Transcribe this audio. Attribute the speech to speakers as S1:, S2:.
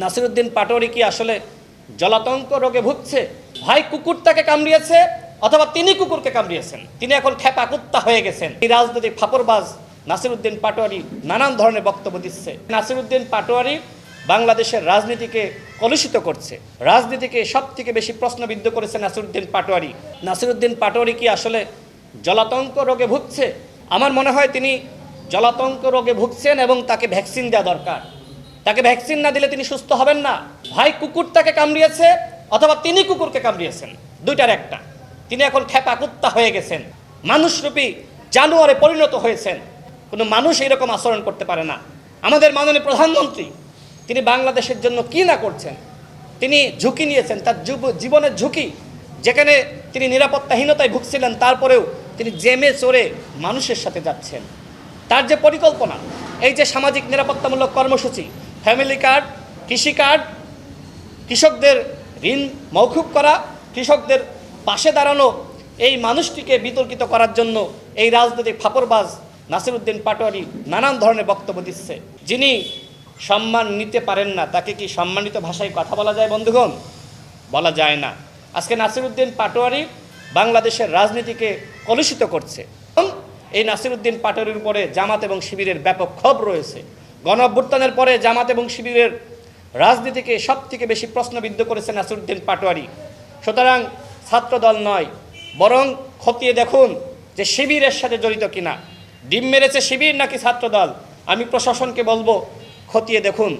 S1: নাসিরউদ্দিন পাটোয়ারি কি আসলে জলাতঙ্ক রোগে ভুগছে? ভাই কুকুর তাকে কামড়িয়েছে অথবা তিনি কুকুরকে কামড়িয়েছেন। তিনি এখন খেপা কুত্তা হয়ে গেছেন। এই রাজনৈতিক ফাপড়বাজ নাসিরউদ্দিন পাটোয়ারি নানান ধরনের বক্তব্য দিচ্ছে। নাসিরউদ্দিন পাটোয়ারি বাংলাদেশের রাজনীতিকে কলুষিত করছে, রাজনীতিকে সব থেকে বেশি প্রশ্নবিদ্ধ করেছে নাসিরউদ্দিন পাটোয়ারি। নাসিরউদ্দিন পাটোয়ারি কি আসলে জলাতঙ্ক রোগে ভুগছে? আমার মনে হয় তিনি জলাতঙ্ক রোগে ভুগছেন এবং তাকে ভ্যাকসিন দেওয়া দরকার। তাকে ভ্যাকসিন না দিলে তিনি সুস্থ হবেন না। ভাই কুকুর তাকে কামড়িয়েছে অথবা তিনি কুকুরকে কামড়িয়েছেন, দুইটার একটা। তিনি এখন খেপা কুত্তা হয়ে গেছেন, মানুষরূপী জানোয়ারে পরিণত হয়েছেন। কোনো মানুষ এইরকম আচরণ করতে পারে না। আমাদের মাননীয় প্রধানমন্ত্রী তিনি বাংলাদেশের জন্য কি না করছেন। তিনি ঝুঁকি নিয়েছেন, তার জীবনের ঝুঁকি, যেখানে তিনি নিরাপত্তাহীনতায় ভুগছিলেন, তারপরেও তিনি জেমে চড়ে মানুষের সাথে যাচ্ছেন। তার যে পরিকল্পনা, এই যে সামাজিক নিরাপত্তামূলক কর্মসূচি, ফ্যামিলি কার্ড, কৃষি কার্ড, কৃষকদের ঋণ মওকুফ করা, কৃষকদের পাশে দাঁড়ানো, এই মানুষটিকে বিতর্কিত করার জন্য এই রাজনৈতিক ফাপড়বাজ নাসিরউদ্দিন পাটোয়ারি নানান ধরনের বক্তব্য দিচ্ছে। যিনি সম্মান নিতে পারেন না তাকে কি সম্মানিত ভাষায় কথা বলা যায় বন্ধুগণ? বলা যায় না। আজকে নাসিরউদ্দিন পাটোয়ারি বাংলাদেশের রাজনীতিকে কলুষিত করছে। এই নাসিরউদ্দিন পাটোয়ারির উপরে জামাত এবং শিবিরের ব্যাপক ক্ষোভ রয়েছে। গণ অভ্যুত্থানের পরে জামাত এবং শিবিরের রাজনীতিকে সব থেকে বেশি প্রশ্নবিদ্ধ করেছে নাসিরউদ্দিন পাটোয়ারি। সুতরাং ছাত্রদল নয়, বরং খতিয়ে দেখুন যে শিবিরের সাথে জড়িত কিনা। ডিম মেরেছে শিবির নাকি ছাত্রদল? আমি প্রশাসনকে বলবো খতিয়ে দেখুন।